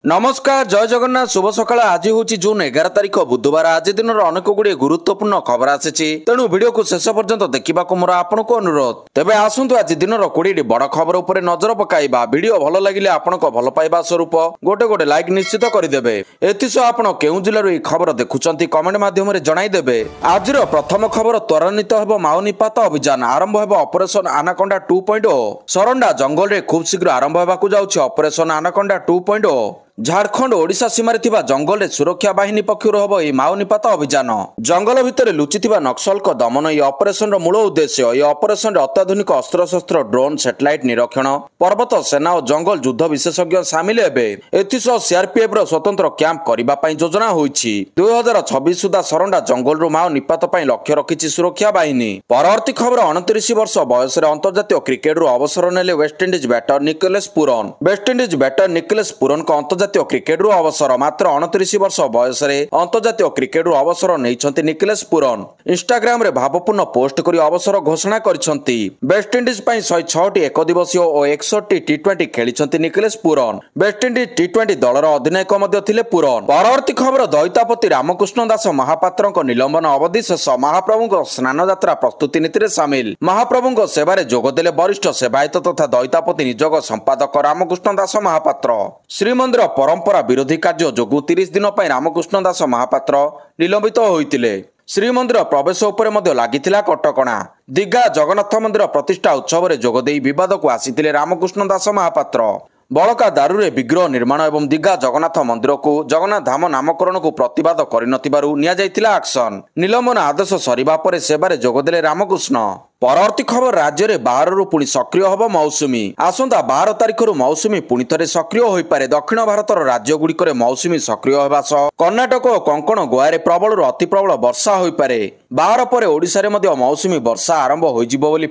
नमस्कार जय जगन्नाथ शुभ सकाळ। आज हूँ जून 11 तारिख बुधवार। आज दिन अनेक गुड़िए गुरुत्वपूर्ण खबर आसी तेणु वीडियो को शेष पर्यंत देखा मोर आपन को अनुरोध। तेबे आसतु आज दिन 20 बड़ खबर उपर नजर पकाइबा। वीडियो भल लगिले आपण भल पाइबा स्वरूप गोटे गोटे लाइक निश्चित करदेवे। एथिसह आपण केउ जिल्लार ई खबर देखुचंती कमेंट माध्यम रे जणाई देबे। आज प्रथम खबर त्वरान्वित हेबो माओ निपात अभियान आरंभ हेबो ऑपरेशन आनाकोंडा 2.0। सरंडा जंगल रे खूब शीघ्र आरंभ हेबाकु जाउछि ऑपरेशन आनाकोंडा 2.0। झारखंड ओडिशा सीमार जंगल में सुरक्षा बाहिनी पक्षर हम यह माओ निपात अभियान। जंगल भितर लुचिथिबा नक्सल को दमन यह ऑपरेशन मूल उद्देश्य। यह ऑपरेशन अत्याधुनिक अस्त्रशस्त्र ड्रोन सैटेलाइट निरीक्षण पर्वत सेना और जंगल युद्ध विशेषज्ञ सामिल हेबे। एथिसह सीआरपीएफ रो स्वतंत्र कैंप करबा पई योजना होईछि। 2026 सुधा सरंडा जंगल माओ निपात पई लक्ष्य रखिछि सुरक्षा बाहिनी। परवर्ती खबर 29 वर्ष बयस अंतर्जातीय क्रिकेट रू अवसर नेले West Indies batter Nicholas Pooran. West Indies batter Nicholas Pooran को अंतर्जातीय क्रिकेट रू अवसर मात्र 29 वर्ष बयस अंतर्जातीय क्रिकेट रू अवसर नहीं निकोलस पूरन। इंस्टाग्राम रे भावपूर्ण पोस्ट करी अवसर घोषणा करिसंती। वेस्टइंडीज पई 106 एक दिवसीय और 61 टी20 खेलिसंती निकोलस पूरन। वेस्टइंडीज टी20 दलर अधिनायक मध्य थिले पूरन। परवर्ती खबर दैतापति रामकृष्ण दास महापात्र निलंबन अवधि शेष। महाप्रभु स्नान यात्रा प्रस्तुति नीति सामिल। महाप्रभु सेवारे जोगदेले वरिष्ठ सेवायत तथा दैतापति निजोग संपादक रामकृष्ण दास महापात्र। श्रीमंदिर परंपरा विरोधी कार्य जोगु 30 दिन पर रामकृष्ण दास महापात्र निलंबित होइतिले। श्रीमंदिर प्रवेश उपरे मध्य लागिथिला कटकणा। दीघा जगन्नाथ मंदिर प्रतिष्ठा उत्सव में जोगदे विवाद को आसीथिले रामकृष्ण दास महापात्र। बड़का दारुरे विग्रह निर्माण एवं दीघा जगन्नाथ मंदिर को जगन्नाथ धाम नामकरण को प्रतिवाद करिनथिबारु निया जाइतिला एक्शन। निलंबन आदेश सरिबा परे सेवारे जोगदेले रामकृष्ण। परवर्ती खबर राज्य में 12 पुणी सक्रिय हम मौसुमी। आसंता 12 तारिख मौसुमी पुणी थे सक्रिय हो पारे। दक्षिण भारतर राज्य गुड़िक मौसुमी सक्रिय होगा सह कर्णाटक और कोंकण गोवा प्रबल अति प्रबल वर्षा हो पारे। 12 पर ओडिशा रे मौसुमी वर्षा आरंभ हो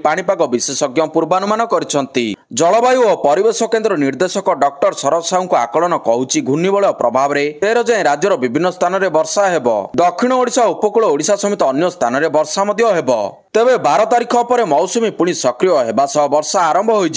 पाणीपाग विशेषज्ञ पूर्वानुमान करछंती। जलवायु और परिवेश केन्द्र निर्देशक डॉक्टर शरद साहू को आकलन कहूछि घूर्णिबलय प्रभाव में 13 जाए राज्यर विभिन्न स्थान में वर्षा हेब। दक्षिण ओडिशा उपकूल ओडिशा समेत अन्य स्थान में वर्षा हेब। तेबे 12 तारिख पर मौसुमी पुणी सक्रिय होगा सह वर्षा आरंभ हो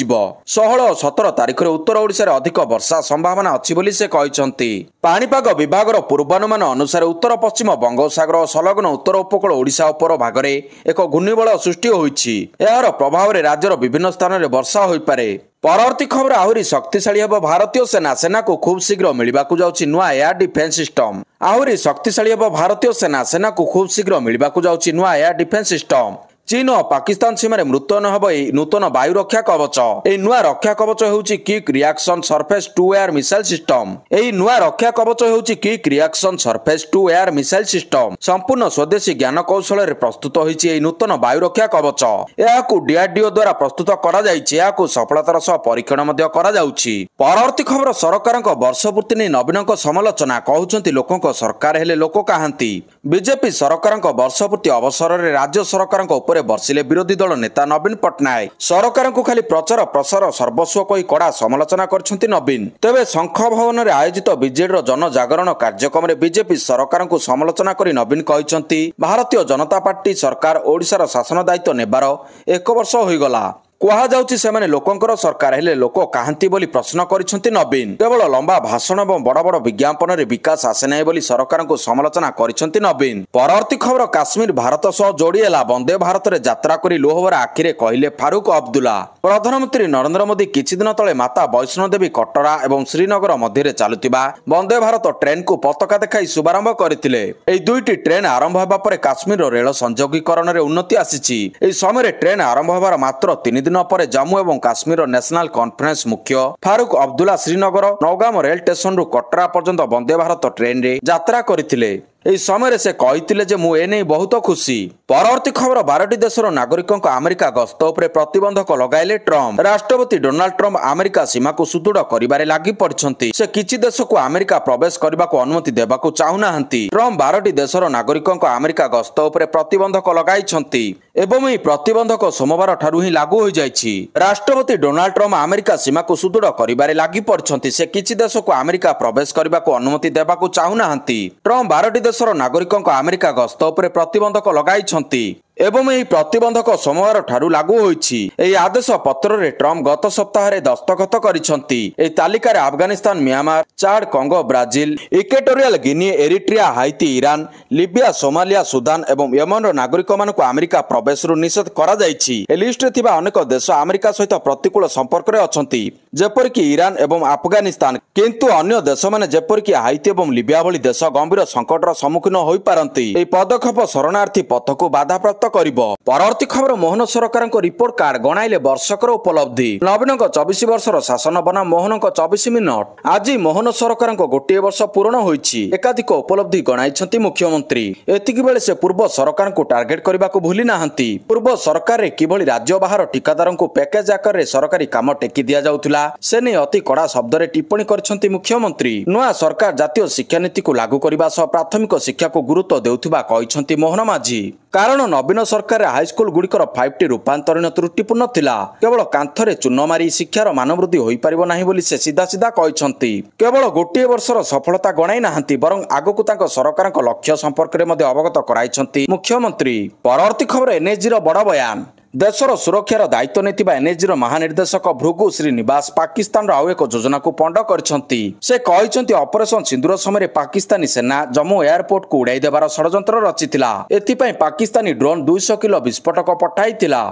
16 और 17 तारिख में उत्तर ओडिशा रे अधिक वर्षा संभावना अच्छी बोली से कहते। पाणीपाग विभाग पूर्वानुमान अनुसार उत्तर पश्चिम बंगोपसागर और संलग्न उत्तर उपकूल ओडिशा उपर भाग में एक घूर्णिबलय सृष्टि होइछि। एहार प्रभाव में राज्यर विभिन्न स्थान में वर्षा हो पारे। परवर्ती खबर आहरी शक्तिशाली हेब भारतीय सेना। सेना को खूब शीघ्र मिलवाकू जाउछि नुआ एयर डिफेन्स सिस्टम। आहरी शक्तिशाली हेब भारतीय सेना। सेना को खूब शीघ्र मिलवाकू जाउछि नुआ एयर डिफेन्स सिस्टम। चीन और पाकिस्तान सीमार मुतयन हम नूतन वायु रक्षा कवच। यह नुआ रक्षा कवच होउछि quick reaction surface to air missile system. यह नुआ रक्षा कवच होउछि quick reaction surface to air missile system. संपूर्ण स्वदेशी ज्ञान कौशल रे प्रस्तुत होइछि यह नूतन वायु रक्षा कवच। याकू डीआरडीओ द्वारा प्रस्तुत करा जाइछि। याकू सफलतार सह परीक्षण मध्य करा जाउछि। परवर्ती खबर सरकारक वर्षपूर्ति नै नवीनक समालोचना कहउछन्ति लोकक सरकार हेले लोक काहांती। बीजेपी सरकारक वर्षपूर्ति अवसर रे राज्य सरकारक उपरे बर्षिले विरोधी दल नेता नवीन पट्टनायक। सरकार को खाली प्रचार प्रसार सर्वस्व कही कड़ा समालोचना करछन्ति नवीन। तेबे शंख भवन रे आयोजित बीजेडी जन जागरण कार्यक्रम रे बीजेपी सरकार को समालोचना करी नवीन कहछन्ति भारतीय जनता पार्टी सरकार ओडिशार शासन दायित्व नेबार 1 वर्ष होइगला। कहा जाउछि सेमाने लोकंकर सरकार हेले लोक काहांती बोली प्रश्न करिसंति नवीन। केवल लंबा भाषण एवं बड़ बड़ विज्ञापन रे विकास आसे नै बोली सरकार को समालोचना करिसंति नवीन। परवर्ती खबर काश्मीर भारत सह जोड़ी एला। वंदे भारत रे यात्रा करी लोहभरा आखिरे कहिले फारूक अब्दुल्ला। प्रधानमंत्री नरेंद्र मोदी किछि दिन तले माता वैष्णो देवी कटरा एवं श्रीनगर मध्य चलुथिबा वंदे भारत ट्रेन को पताका देखाई शुभारंभ करथिले। एई दुईटी ट्रेन आरंभ हेबा परे काश्मीर रेल संयोगीकरण रे उन्नति आसीछि। एई समय ट्रेन आरंभ हेबार मात्र 3 दिन पर जम्मू एवं काश्मीर नेशनल कॉन्फ्रेंस मुख्य फारूक अब्दुल्ला श्रीनगर नौगाम रेल स्टेशन रु कटरा पर्यंत वंदे भारत ट्रेन रे यात्रा करथिले। एही समय से कहिथिले जे मु एने बहुत खुशी। परवर्ती खबर 12टी देशर नागरिकों अमेरिका गस्त उपरे प्रतिबंधक लगाइले ट्रम्प। राष्ट्रपति डोनाल्ड ट्रम्प अमेरिका सीमा को सुदृढ़ करिबारे लागि पड़छन्ती। से किछि देश को अमेरिका प्रवेश करबा को अनुमति देबाको चाहुनाहंती। ट्रम्प 12टी देशर नागरिकों अमेरिका गस्त उपरे प्रतिबंधक लगाइछन्ती एवं एही प्रतिबंधक सोमवार ठारु ही लागू हो जाइछि। राष्ट्रपति डोनाल्ड ट्रम्प अमेरिका सीमा को सुदृढ़ करिबारे लागि पड़छन्ती। से किछि देश को अमेरिका प्रवेश करबा को अनुमति देबाको चाहुनाहंती। ट्रम्प 12टी देशर नागरिकों अमेरिका गस्त उपरे प्रतिबंधक लगाइछन्ती। ଏବଂ ଏହି ପ୍ରତିବନ୍ଧକ ସୋମବାର ଠାରୁ ଲାଗୁ ହୋଇଛି। ଏହି ଆଦେଶ ପତ୍ରରେ ଟ୍ରମ୍ପ ଗତ ସପ୍ତାହରେ ଦସ୍ତଖତ କରିଛନ୍ତି। ଏହି ତାଲିକାରେ Afghanistan, Myanmar, Chad, Congo, Brazil, Equatorial Guinea, Eritrea, Haiti, Iran, Libya, Somalia, Sudan ଏବଂ ୟେମେନର ନାଗରିକମାନଙ୍କୁ ଆମେରିକା ପ୍ରବେଶରୁ ନିଷେଧ କରାଯାଇଛି। ଏ ଲିଷ୍ଟରେ ଥିବା ଅନେକ ଦେଶ ଆମେରିକା ସହିତ ପ୍ରତିକୂଳ ସମ୍ପର୍କରେ ଅଛନ୍ତି, ଯେପରିକି ଇରାନ ଏବଂ ଆଫଗାନିସ୍ତାନ। କିନ୍ତୁ ଅନ୍ୟ ଦେଶମାନେ ଯେପରିକି ହାଇତି ଏବଂ ଲିବିଆ ଭଳି ଦେଶ ଗମ୍ଭୀର ସଙ୍କଟର ସମ୍ମୁଖୀନ ହୋଇପାରନ୍ତି। ଏହି ପଦକ୍ଷେପ ଶରଣାର୍ଥୀ ପଥକୁ ବାଧାପ୍ରାପ୍ତ କରିବ। ପରବର୍ତ୍ତୀ ଖବର, ମୋହନ ସରକାରଙ୍କ ରିପୋର୍ଟ କାର୍ଡ ଗଣାଇଲେ ବର୍ଷକର ଉପଲବ୍ଧି। ନବୀନଙ୍କ 24 ବର୍ଷର ଶାସନ ବନାମ ମୋହନଙ୍କ 24 ମିନିଟ। ଆଜି ମୋହନ ସରକାରଙ୍କ ଗୋଟିଏ ବର୍ଷ ପୂରଣ ହୋଇଛି। ଏକାଧିକ ଉପଲବ୍ଧି ଗଣାଇଛନ୍ତି ମୁଖ୍ୟମନ୍ତ୍ରୀ। ଏତିକି ବେଳେ ସେ ପୂର୍ବ ସରକାରଙ୍କୁ ଟାର୍ଗେଟ କରିବାକୁ ଭୁଲି ନାହାନ୍ତି। ପୂର୍ବ ସରକାରରେ କିଭଳି ରାଜ୍ୟ ବାହାର ଠିକାଦାରଙ୍କୁ ପ୍ୟାକେଜ ଆକାରରେ ସରକାରୀ କାମ ଟେକି ଦିଆଯାଉଥିଲା, ସେ ନେଇ ଅତି କଡ଼ା ଶବ୍ଦରେ ଟିପ୍ପଣୀ କରିଛନ୍ତି ମୁଖ୍ୟମନ୍ତ୍ରୀ। ନୂଆ ସରକାର ଜାତୀୟ ଶିକ୍ଷାନୀତିକୁ ଲାଗୁ କରିବା ସହ ପ୍ରାଥମିକ ଶିକ୍ଷାକୁ ଗୁରୁତ୍ୱ ଦେଉଥିବା କହିଛନ୍ତି ମୋହନ ମାଝୀ। କାରଣ ନବୀନ ସରକାରରେ ହାଇସ୍କୁଲ ଗୁଡ଼ିକର 5T ରୂପାନ୍ତରଣ ତ୍ରୁଟିପୂର୍ଣ୍ଣ ଥିଲା। କେବଳ କାନ୍ଥରେ ଚୂନ ମାରି ଶିକ୍ଷାର ମାନବୃଦ୍ଧି ହୋଇପାରିବ ନାହିଁ ବୋଲି ସେ ସିଧା ସିଧା କହିଛନ୍ତି। କେବଳ ଗୋଟିଏ ବର୍ଷର ସଫଳତା ଗଣାଇ ନାହାନ୍ତି, ବରଂ ଆଗକୁ ତାଙ୍କ ସରକାରଙ୍କ ଲକ୍ଷ୍ୟ ସମ୍ପର୍କରେ ମଧ୍ୟ ଅବଗତ କରାଇଛନ୍ତି ମୁଖ୍ୟମନ୍ତ୍ରୀ। ପରବର୍ତ୍ତୀ ଖବର, ଏନ୍ଏସ୍ଜିର ବଡ଼ ବୟାନ। ଦେଶର ସୁରକ୍ଷାର ଦାୟିତ୍ୱ ନେଇଥିବା ଏନ୍ଏସ୍ଜିର ମହାନିର୍ଦ୍ଦେଶକ ଭୃଗୁ ଶ୍ରୀନିବାସ ପାକିସ୍ତାନର ଆଉ ଏକ ଯୋଜନାକୁ ପଣ୍ଡ କରିଛନ୍ତି। ସେ କହିଛନ୍ତି ଅପରେସନ ସିନ୍ଦୁର ସମୟରେ ପାକିସ୍ତାନୀ ସେନା ଜମ୍ମୁ ଏୟାରପୋର୍ଟକୁ ଉଡ଼ାଇ ଦେବାର ଷଡ଼ଯନ୍ତ୍ର ରଚିଥିଲା। ଏଥିପାଇଁ ପାକିସ୍ତାନୀ ଡ୍ରୋନ୍ 200 କିଲୋ ବିସ୍ଫୋଟକ ପଠାଇଥିଲା,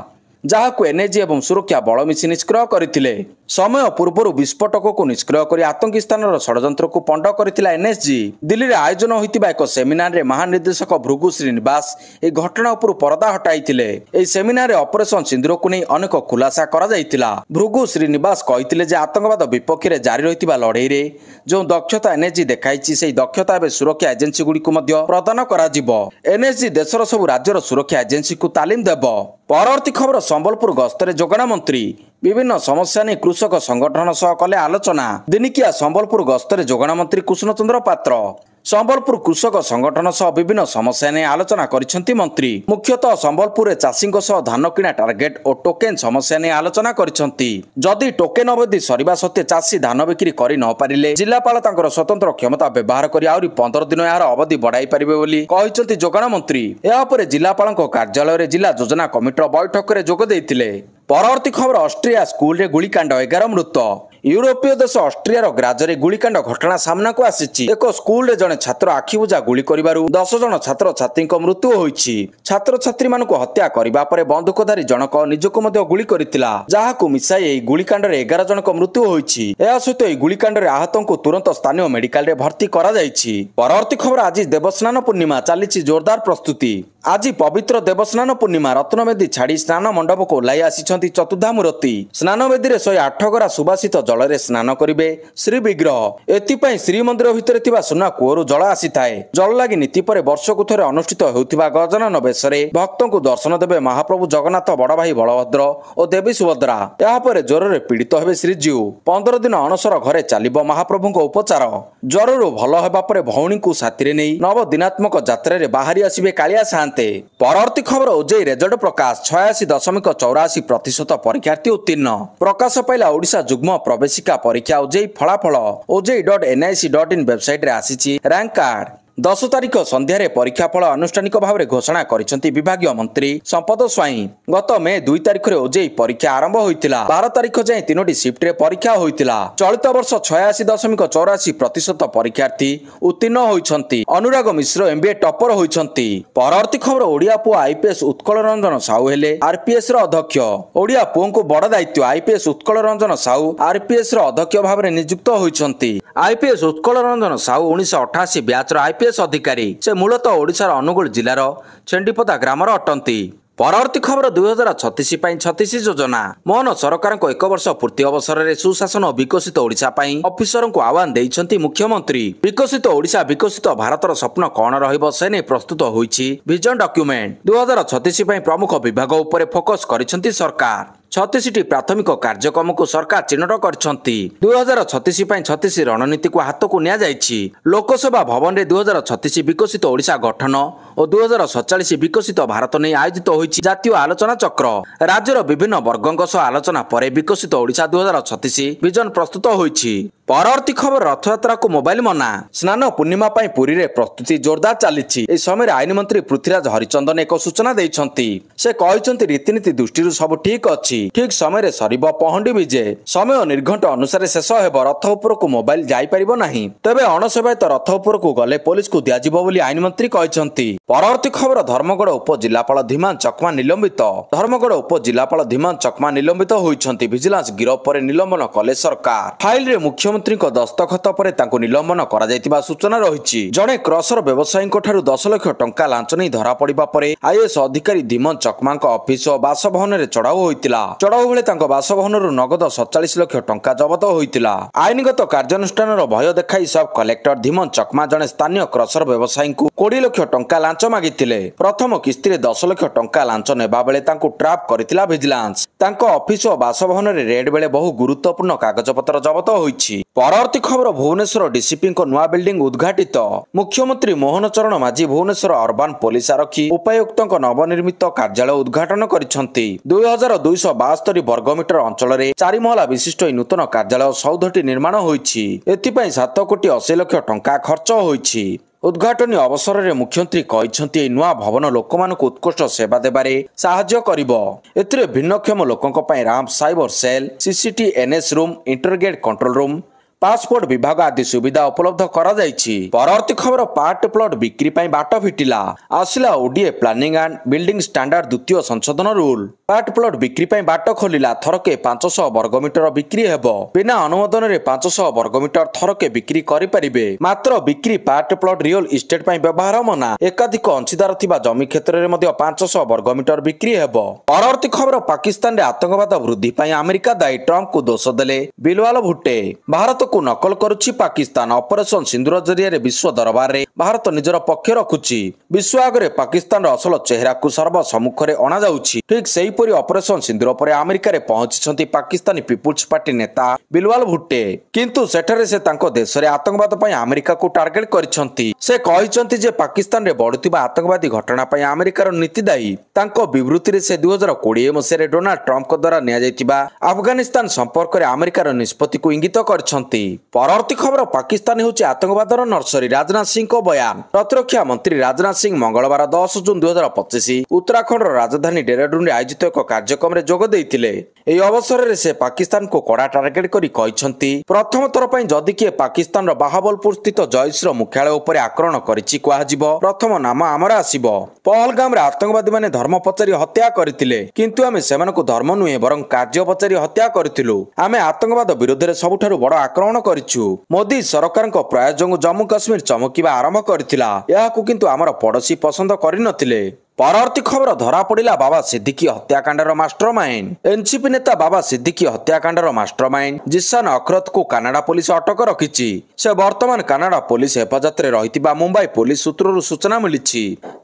ଯାହାକୁ ଏନ୍ଏସ୍ଜି ଏବଂ ସୁରକ୍ଷା ବଳ ମିଶି ନିଷ୍କ୍ରିୟ କରିଥିଲେ। ସମୟ ପୂର୍ବରୁ ବିସ୍ଫୋଟକକୁ ନିଷ୍କ୍ରିୟ କରି ଆତଙ୍କୀ ସ୍ଥାନର ଷଡ଼ଯନ୍ତ୍ରକୁ ପଣ୍ଡ କରିଥିଲା ଏନ୍ଏସ୍ଜି। ଦିଲ୍ଲୀରେ ଆୟୋଜନ ହୋଇଥିବା ଏକ ସେମିନାରରେ ମହାନିର୍ଦ୍ଦେଶକ ଭୃଗୁ ଶ୍ରୀନିବାସ ଏହି ଘଟଣା ଉପରୁ ପରଦା ହଟାଇଥିଲେ। ଏହି ସେମିନାରରେ ଅପରେସନ ସିନ୍ଦୁରକୁ ନେଇ ଅନେକ ଖୁଲାସା କରାଯାଇଥିଲା। ଭୃଗୁ ଶ୍ରୀନିବାସ କହିଥିଲେ ଯେ ଆତଙ୍କବାଦ ବିପକ୍ଷରେ ଜାରି ରହିଥିବା ଲଢ଼େଇରେ ଯେଉଁ ଦକ୍ଷତା ଏନ୍ଏସ୍ଜି ଦେଖାଇଛି, ସେହି ଦକ୍ଷତା ଏବେ ସୁରକ୍ଷା ଏଜେନ୍ସିଗୁଡ଼ିକୁ ମଧ୍ୟ ପ୍ରଦାନ କରାଯିବ। ଏନ୍ଏସ୍ଜି ଦେଶର ସବୁ ରାଜ୍ୟର ସୁରକ୍ଷା ଏଜେନ୍ସିକୁ ତାଲିମ ଦେବ। ପରବର୍ତ୍ତୀ ଖବର, ସମ୍ବଲପୁର ଗସ୍ତରେ ଯୋଗାଣ ମନ୍ତ୍ରୀ। ବିଭିନ୍ନ ସମସ୍ୟା ନେଇ କୃଷକ ସଂଗଠନ ସହ କଲେ ଆଲୋଚନା। ଦିନିକିଆ ସମ୍ବଲପୁର ଗସ୍ତରେ ଯୋଗାଣ ମନ୍ତ୍ରୀ କୃଷ୍ଣ ଚନ୍ଦ୍ର ପାତ୍ର ସମ୍ବଲପୁର କୃଷକ ସଂଗଠନ ସହ ବିଭିନ୍ନ ସମସ୍ୟା ନେଇ ଆଲୋଚନା କରିଛନ୍ତି ମନ୍ତ୍ରୀ। ମୁଖ୍ୟତଃ ସମ୍ବଲପୁରରେ ଚାଷୀଙ୍କ ସହ ଧାନ କିଣା ଟାର୍ଗେଟ ଓ ଟୋକେନ୍ ସମସ୍ୟା ନେଇ ଆଲୋଚନା କରିଛନ୍ତି। ଯଦି ଟୋକେନ୍ ଅବଧି ସରିବା ସତ୍ତ୍ୱେ ଚାଷୀ ଧାନ ବିକ୍ରି କରି ନ ପାରିଲେ ଜିଲ୍ଲାପାଳ ତାଙ୍କର ସ୍ୱତନ୍ତ୍ର କ୍ଷମତା ବ୍ୟବହାର କରି ଆହୁରି 15 ଦିନ ଏହାର ଅବଧି ବଢ଼ାଇ ପାରିବେ ବୋଲି କହିଛନ୍ତି ଯୋଗାଣ ମନ୍ତ୍ରୀ। ଏହାପରେ ଜିଲ୍ଲାପାଳଙ୍କ କାର୍ଯ୍ୟାଳୟରେ ଜିଲ୍ଲା ଯୋଜନା କମିଟିର ବୈଠକରେ ଯୋଗ ଦେଇଥିଲେ। ପରବର୍ତ୍ତୀ ଖବର, ଅଷ୍ଟ୍ରିଆ ସ୍କୁଲରେ ଗୁଳିକାଣ୍ଡ, 11 ମୃତ। ୟୁରୋପୀୟ ଦେଶ ଅଷ୍ଟ୍ରିଆର ଗ୍ରାଜରେ ଗୁଳିକାଣ୍ଡ ଘଟଣା ସାମ୍ନାକୁ ଆସିଛି। ଏକ ସ୍କୁଲରେ ଜଣେ ଛାତ୍ର ଆଖିବୁଜା ଗୁଳି କରିବାରୁ 10 ଜଣ ଛାତ୍ରଛାତ୍ରୀଙ୍କ ମୃତ୍ୟୁ ହୋଇଛି। ଛାତ୍ରଛାତ୍ରୀମାନଙ୍କୁ ହତ୍ୟା କରିବା ପରେ ବନ୍ଧୁକଧାରୀ ଜଣକ ନିଜକୁ ମଧ୍ୟ ଗୁଳି କରିଥିଲା, ଯାହାକୁ ମିଶାଇ ଏହି ଗୁଳିକାଣ୍ଡରେ 11 ଜଣଙ୍କ ମୃତ୍ୟୁ ହୋଇଛି। ଏହା ସହିତ ଏହି ଗୁଳିକାଣ୍ଡରେ ଆହତଙ୍କୁ ତୁରନ୍ତ ସ୍ଥାନୀୟ ମେଡିକାଲରେ ଭର୍ତ୍ତି କରାଯାଇଛି। ପରବର୍ତ୍ତୀ ଖବର, ଆଜି ଦେବସ୍ନାନ ପୂର୍ଣ୍ଣିମା, ଚାଲିଛି ଜୋରଦାର ପ୍ରସ୍ତୁତି। ଆଜି ପବିତ୍ର ଦେବସ୍ନାନ ପୂର୍ଣ୍ଣିମା। ରତ୍ନବେଦୀ ଛାଡ଼ି ସ୍ନାନ ମଣ୍ଡପକୁ ଓହ୍ଲାଇ ଆସିଛନ୍ତି ଚତୁର୍ଦ୍ଧାମୂର୍ତ୍ତି। ସ୍ନାନବେଦୀରେ 108 ଗରା ସୁବାସିତ ଜଳରେ ସ୍ନାନ କରିବେ ଶ୍ରୀବିଗ୍ରହ। ଏଥିପାଇଁ ଶ୍ରୀମନ୍ଦିର ଭିତରେ ଥିବା ସୁନା କୂଅରୁ ଜଳ ଆସିଥାଏ। ଜଳ ଲାଗି ନୀତି ପରେ ବର୍ଷକୁ ଥରେ ଅନୁଷ୍ଠିତ ହେଉଥିବା ଗଜାନନ ବେଶରେ ଭକ୍ତଙ୍କୁ ଦର୍ଶନ ଦେବେ ମହାପ୍ରଭୁ ଜଗନ୍ନାଥ, ବଡ଼ ଭାଇ ବଳଭଦ୍ର ଓ ଦେବୀ ସୁଭଦ୍ରା। ଏହାପରେ ଜ୍ୱରରେ ପୀଡ଼ିତ ହେବେ ଶ୍ରୀଜୀଉ। 15 ଦିନ ଅଣସର ଘରେ ଚାଲିବ ମହାପ୍ରଭୁଙ୍କ ଉପଚାର। ଜ୍ୱରରୁ ଭଲ ହେବା ପରେ ଭଉଣୀଙ୍କୁ ସାଥିରେ ନେଇ ନବଦିନାତ୍ମକ ଯାତ୍ରାରେ ବାହାରି ଆସିବେ କାଳିଆ ସାଆନ୍ତେ। ପରବର୍ତ୍ତୀ ଖବର, ଓଜେଇ ରେଜଲ୍ଟ ପ୍ରକାଶ। 86.84% ପରୀକ୍ଷାର୍ଥୀ ଉତ୍ତୀର୍ଣ୍ଣ। ପ୍ରକାଶ ପାଇଲା ଓଡ଼ିଶା ଯୁଗ୍ମ ପ୍ରବେଶିକା ପରୀକ୍ଷା ଓଜେଇ ଫଳାଫଳ। OJEI.nic.in ୱେବସାଇଟରେ ଆସିଛି ରାଙ୍କ କାର୍ଡ। 10 ତାରିଖ ସନ୍ଧ୍ୟାରେ ପରୀକ୍ଷାଫଳ ଆନୁଷ୍ଠାନିକ ଭାବରେ ଘୋଷଣା କରିଛନ୍ତି ବିଭାଗୀୟ ମନ୍ତ୍ରୀ ସମ୍ପଦ ସ୍ୱାଇଁ। ଗତ ମେ 2 ତାରିଖରେ ଓଜେଇ ପରୀକ୍ଷା ଆରମ୍ଭ ହୋଇଥିଲା। 12 ତାରିଖ ଯାଏଁ 3ଟି ସିଫ୍ଟରେ ପରୀକ୍ଷା ହୋଇଥିଲା। ଚଳିତ ବର୍ଷ 86.84% ପରୀକ୍ଷାର୍ଥୀ ଉତ୍ତୀର୍ଣ୍ଣ ହୋଇଛନ୍ତି। ଅନୁରାଗ ମିଶ୍ର MBA ଟପର ହୋଇଛନ୍ତି। ପରବର୍ତ୍ତୀ ଖବର, ଓଡ଼ିଆ ପୁଅ IPS ଉତ୍କଳ ରଞ୍ଜନ ସାହୁ ହେଲେ RPSର ଅଧ୍ୟକ୍ଷ। ଓଡ଼ିଆ ପୁଅଙ୍କୁ ବଡ଼ ଦାୟିତ୍ୱ। IPS ଉତ୍କଳ ରଞ୍ଜନ ସାହୁ RPSର ଅଧ୍ୟକ୍ଷ ଭାବରେ ନିଯୁକ୍ତ ହୋଇଛନ୍ତି। IPS ଉତ୍କଳ ରଞ୍ଜନ ସାହୁ 1988 ବ୍ୟାଚର IPS ଅଧିକାରୀ। ସେ ମୂଳତଃ ଓଡ଼ିଶାର ଅନୁଗୁଳ ଜିଲ୍ଲାର ଛେଣ୍ଡିପଦା ଗ୍ରାମର ଅଟନ୍ତି। ପରବର୍ତ୍ତୀ ଖବର, 2036 ପାଇଁ 36 ଯୋଜନା। ମୋହନ ସରକାରଙ୍କ 1 ବର୍ଷ ପୂର୍ତ୍ତି ଅବସରରେ ସୁଶାସନ ଓ ବିକଶିତ ଓଡ଼ିଶା ପାଇଁ ଅଫିସରଙ୍କୁ ଆହ୍ୱାନ ଦେଇଛନ୍ତି ମୁଖ୍ୟମନ୍ତ୍ରୀ। ବିକଶିତ ଓଡ଼ିଶା, ବିକଶିତ ଭାରତର ସ୍ୱପ୍ନ କ'ଣ ରହିବ, ସେ ନେଇ ପ୍ରସ୍ତୁତ ହୋଇଛି ଭିଜନ ଡକ୍ୟୁମେଣ୍ଟ। 2036 ପାଇଁ ପ୍ରମୁଖ ବିଭାଗ ଉପରେ ଫୋକସ କରିଛନ୍ତି ସରକାର। 36ଟି ପ୍ରାଥମିକ କାର୍ଯ୍ୟକ୍ରମକୁ ସରକାର ଚିହ୍ନଟ କରିଛନ୍ତି। 2036 ପାଇଁ 36 ରଣନୀତିକୁ ହାତକୁ ନିଆଯାଇଛି। ଲୋକସେବା ଭବନରେ 2036 ବିକଶିତ ଓଡ଼ିଶା ଗଠନ ଓ 2047 ବିକଶିତ ଭାରତ ନେଇ ଆୟୋଜିତ ହୋଇଛି ଜାତୀୟ ଆଲୋଚନା ଚକ୍ର। ରାଜ୍ୟର ବିଭିନ୍ନ ବର୍ଗଙ୍କ ସହ ଆଲୋଚନା ପରେ ବିକଶିତ ଓଡ଼ିଶା 2036 ଭିଜନ ପ୍ରସ୍ତୁତ ହୋଇଛି। ପରବର୍ତ୍ତୀ ଖବର, ରଥଯାତ୍ରାକୁ ମୋବାଇଲ ମନା। ସ୍ନାନ ପୂର୍ଣ୍ଣିମା ପାଇଁ ପୁରୀରେ ପ୍ରସ୍ତୁତି ଜୋରଦାର ଚାଲିଛି। ଏହି ସମୟରେ ଆଇନ ମନ୍ତ୍ରୀ ପୃଥ୍ୱୀରାଜ ହରିଚନ୍ଦନ ଏକ ସୂଚନା ଦେଇଛନ୍ତି। ସେ କହିଛନ୍ତି ରୀତିନୀତି ଦୃଷ୍ଟିରୁ ସବୁ ଠିକ ଅଛି। ଠିକ ସମୟରେ ସରିବ ପହଣ୍ଡି ବିଜେ। ସମୟ ନିର୍ଘଣ୍ଟ ଅନୁସାରେ ଶେଷ ହେବ। ରଥ ଉପରକୁ ମୋବାଇଲ ଯାଇପାରିବ ନାହିଁ। ତେବେ ଅଣସେବାୟିତ ରଥ ଉପରକୁ ଗଲେ ପୋଲିସକୁ ଦିଆଯିବ ବୋଲି ଆଇନ ମନ୍ତ୍ରୀ କହିଛନ୍ତି। ପରବର୍ତ୍ତୀ ଖବର, ଧର୍ମଗଡ଼ ଉପଜିଲ୍ଲାପାଳ ଧୀମାନ ଚକମା ନିଲମ୍ବିତ। ଧର୍ମଗଡ଼ ଉପଜିଲ୍ଲାପାଳ ଧୀମାନ ଚକମା ନିଲମ୍ବିତ ହୋଇଛନ୍ତି। ଭିଜିଲାନ୍ସ ଗିରଫ ପରେ ନିଲମ୍ବନ କଲେ ସରକାର। ଫାଇଲରେ ମୁଖ୍ୟମନ୍ତ୍ରୀଙ୍କ ଦସ୍ତଖତ ପରେ ତାଙ୍କୁ ନିଲମ୍ବନ କରାଯାଇଥିବା ସୂଚନା ରହିଛି। ଜଣେ କ୍ରସର ବ୍ୟବସାୟୀଙ୍କ ଠାରୁ 10 ଲକ୍ଷ ଟଙ୍କା ଲାଞ୍ଚ ନେଇ ଧରାପଡ଼ିବା ପରେ ଆଇଏଏସ୍ ଅଧିକାରୀ ଧୀମନ ଚକମାଙ୍କ ଅଫିସ ଓ ବାସଭବନରେ ଚଢ଼ାଉ ହୋଇଥିଲା। ଚଢ଼ାଉ ବେଳେ ତାଙ୍କ ବାସଭବନରୁ ନଗଦ 47 ଲକ୍ଷ ଟଙ୍କା ଜବତ ହୋଇଥିଲା। ଆଇନଗତ କାର୍ଯ୍ୟାନୁଷ୍ଠାନର ଭୟ ଦେଖାଇ ସବ୍ କଲେକ୍ଟର ଧୀମନ ଚକମା ଜଣେ ସ୍ଥାନୀୟ କ୍ରସର ବ୍ୟବସାୟୀଙ୍କୁ 20 ଲକ୍ଷ ଟଙ୍କା ଲାଞ୍ଚ ମାଗିଥିଲେ। ପ୍ରଥମ କିସ୍ତିରେ 10 ଲକ୍ଷ ଟଙ୍କା ଲାଞ୍ଚ ନେବା ବେଳେ ତାଙ୍କୁ ଟ୍ରାପ୍ କରିଥିଲା ଭିଜିଲାନ୍ସ। ତାଙ୍କ ଅଫିସ ଓ ବାସଭବନରେ ରେଡ୍ ବେଳେ ବହୁ ଗୁରୁତ୍ୱପୂର୍ଣ୍ଣ କାଗଜପତ୍ର ଜବତ ହୋଇଛି। ପରବର୍ତ୍ତୀ ଖବର, ଭୁବନେଶ୍ୱର ଡିସିପିଙ୍କ ନୂଆ ବିଲ୍ଡିଂ ଉଦ୍ଘାଟିତ। ମୁଖ୍ୟମନ୍ତ୍ରୀ ମୋହନ ଚରଣ ମାଝୀ ଭୁବନେଶ୍ୱର ଅର୍ବାନ ପୋଲିସ ଆରକ୍ଷୀ ଉପାୟୁକ୍ତଙ୍କ ନବନିର୍ମିତ କାର୍ଯ୍ୟାଳୟ ଉଦ୍ଘାଟନ କରିଛନ୍ତି। 2272 ବର୍ଗମିଟର ଅଞ୍ଚଳରେ 4 ମହଲା ବିଶିଷ୍ଟ ଏହି ନୂତନ କାର୍ଯ୍ୟାଳୟ ସୌଧଟି ନିର୍ମାଣ ହୋଇଛି। ଏଥିପାଇଁ 7 କୋଟି 80 ଲକ୍ଷ ଟଙ୍କା ଖର୍ଚ୍ଚ ହୋଇଛି। ଉଦ୍ଘାଟନୀ ଅବସରରେ ମୁଖ୍ୟମନ୍ତ୍ରୀ କହିଛନ୍ତି ଏହି ନୂଆ ଭବନ ଲୋକମାନଙ୍କୁ ଉତ୍କୃଷ୍ଟ ସେବା ଦେବାରେ ସାହାଯ୍ୟ କରିବ। ଏଥିରେ ଭିନ୍ନକ୍ଷମ ଲୋକଙ୍କ ପାଇଁ ramp, cyber cell, CCTNS room, integrated control room, passport ବିଭାଗ ଆଦି ସୁବିଧା ଉପଲବ୍ଧ କରାଯାଇଛି। ପରବର୍ତ୍ତୀ ଖବର, ପାର୍ଟ ପ୍ଲଟ ବିକ୍ରି ପାଇଁ ବାଟ ଫିଟିଲା। ଆସିଲା ODA planning and building standard ଦ୍ୱିତୀୟ ସଂଶୋଧନ ରୁଲ। ପାର୍ଟ ପ୍ଲଟ ବିକ୍ରି ପାଇଁ ବାଟ ଖୋଲିଲା। ଥରକେ 500 ବର୍ଗମିଟର ବିକ୍ରି ହେବ। ବିନା ଅନୁମୋଦନରେ 500 ବର୍ଗମିଟର ଥରକେ ବିକ୍ରି କରିପାରିବେ। ମାତ୍ର ବିକ୍ରି ପାର୍ଟ ପ୍ଲଟ ରିଅଲ ଇଷ୍ଟେଟ ପାଇଁ ବ୍ୟବହାର ମନା। ଏକାଧିକ ଅଂଶୀଦାର ଥିବା ଜମି କ୍ଷେତ୍ରରେ ମଧ୍ୟ 500 ବର୍ଗମିଟର ବିକ୍ରି ହେବ। ପରବର୍ତ୍ତୀ ଖବର, ପାକିସ୍ତାନରେ ଆତଙ୍କବାଦ ବୃଦ୍ଧି ପାଇଁ ଆମେରିକା ଦାୟୀ। ଟ୍ରମ୍ପଙ୍କୁ ଦୋଷ ଦେଲେ ବିଲୱାଲ ଭୁଟ୍ଟୋ। ଭାରତକୁ ନକଲ କରୁଛି ପାକିସ୍ତାନ। ଅପରେସନ ସିନ୍ଦୁର ଜରିଆରେ ବିଶ୍ୱ ଦରବାରରେ ଭାରତ ନିଜର ପକ୍ଷ ରଖୁଛି। ବିଶ୍ୱ ଆଗରେ ପାକିସ୍ତାନର ଅସଲ ଚେହେରାକୁ ସର୍ବସମ୍ମୁଖରେ ଅଣାଯାଉଛି। ଠିକ୍ ସେହିପରି ଅପରେସନ ସିନ୍ଦୁର ପରେ ଆମେରିକାରେ ପହଞ୍ଚିଛନ୍ତି ପାକିସ୍ତାନୀ ପିପୁଲ୍ସ ପାର୍ଟି ନେତା ବିଲୱାଲ ଭୁଟ୍ଟୋ। କିନ୍ତୁ ସେଠାରେ ସେ ତାଙ୍କ ଦେଶରେ ଆତଙ୍କବାଦ ପାଇଁ ଆମେରିକାକୁ ଟାର୍ଗେଟ କରିଛନ୍ତି। ସେ କହିଛନ୍ତି ଯେ ପାକିସ୍ତାନରେ ବଢୁଥିବା ଆତଙ୍କବାଦୀ ଘଟଣା ପାଇଁ ଆମେରିକାର ନୀତି ଦାୟୀ। ତାଙ୍କ ବିବୃତ୍ତିରେ ସେ 2020 ମସିହାରେ ଡୋନାଲ୍ଡ ଟ୍ରମ୍ପଙ୍କ ଦ୍ୱାରା ନିଆଯାଇଥିବା ଆଫଗାନିସ୍ତାନ ସମ୍ପର୍କରେ ଆମେରିକାର ନିଷ୍ପତ୍ତିକୁ ଇଙ୍ଗିତ କରିଛନ୍ତି। ପରବର୍ତ୍ତୀ ଖବର, ପାକିସ୍ତାନ ହେଉଛି ଆତଙ୍କବାଦର ନର୍ସରୀ। ରାଜନାଥ ସିଂଙ୍କ ବୟାନ। ପ୍ରତିରକ୍ଷା ମନ୍ତ୍ରୀ ରାଜନାଥ ସିଂ ମଙ୍ଗଳବାର 10 ଜୁନ 2025 ଉତ୍ତରାଖଣ୍ଡର ରାଜଧାନୀ ଡେରାଡୁନରେ ଆୟୋଜିତ ଏକ କାର୍ଯ୍ୟକ୍ରମରେ ଯୋଗ ଦେଇଥିଲେ। ଏହି ଅବସରରେ ସେ ପାକିସ୍ତାନକୁ କଡା ଟାର୍ଗେଟ କରି କହିଛନ୍ତି, ପ୍ରଥମ ଥର ପାଇଁ ଯଦି କିଏ ପାକିସ୍ତାନର ବାହାବଲପୁର ସ୍ଥିତ ଜୈଶର ମୁଖ୍ୟାଳୟ ଉପରେ ଆକ୍ରମଣ କରିଛି କୁହାଯିବ, ପ୍ରଥମ ନାମ ଆମର ଆସିବ। ପହଲଗାମରେ ଆତଙ୍କବାଦୀମାନେ ଧର୍ମ ପଚାରି ହତ୍ୟା କରିଥିଲେ, କିନ୍ତୁ ଆମେ ସେମାନଙ୍କୁ ଧର୍ମ ନୁହେଁ ବରଂ କାର୍ଯ୍ୟ ପଚାରି ହତ୍ୟା କରିଥିଲୁ। ଆମେ ଆତଙ୍କବାଦ ବିରୋଧରେ ସବୁଠାରୁ ବଡ଼ ଆକ୍ରମଣ କରିଛୁ। ମୋଦି ସରକାରଙ୍କ ପ୍ରୟାସ ଯୋଗୁଁ ଜମ୍ମୁ କାଶ୍ମୀର ଚମକିବା ଆରମ୍ଭ କରିଥିଲା। ଏହାକୁ କିନ୍ତୁ ଆମର ପଡୋଶୀ ପସନ୍ଦ କରିନଥିଲେ। ପରବର୍ତ୍ତୀ ଖବର, ଧରାପଡ଼ିଲା ବାବା ସିଦ୍ଦିକି ହତ୍ୟାକାଣ୍ଡର ମାଷ୍ଟରମାଇଣ୍ଡ। ଏନସିପି ନେତା ବାବା ସିଦ୍ଦିକି ହତ୍ୟାକାଣ୍ଡର ମାଷ୍ଟରମାଇଣ୍ଡ ଜିସାନ ଅଖରତକୁ କାନାଡା ପୋଲିସ ଅଟକ ରଖିଛି। ସେ ବର୍ତ୍ତମାନ କାନାଡା ପୋଲିସ ହେଫାଜତରେ ରହିଥିବା ମୁମ୍ବାଇ ପୋଲିସ ସୂତ୍ରରୁ ସୂଚନା ମିଳିଛି।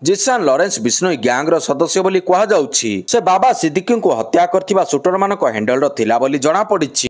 ଜିସାନ ଲରେନ୍ସ ବିଷ୍ଣୋଇ ଗ୍ୟାଙ୍ଗର ସଦସ୍ୟ ବୋଲି କୁହାଯାଉଛି। ସେ ବାବା ସିଦ୍ଦିକିଙ୍କୁ ହତ୍ୟା କରିଥିବା ସୁଟରମାନଙ୍କ ହ୍ୟାଣ୍ଡେଲର ଥିଲା ବୋଲି ଜଣାପଡ଼ିଛି।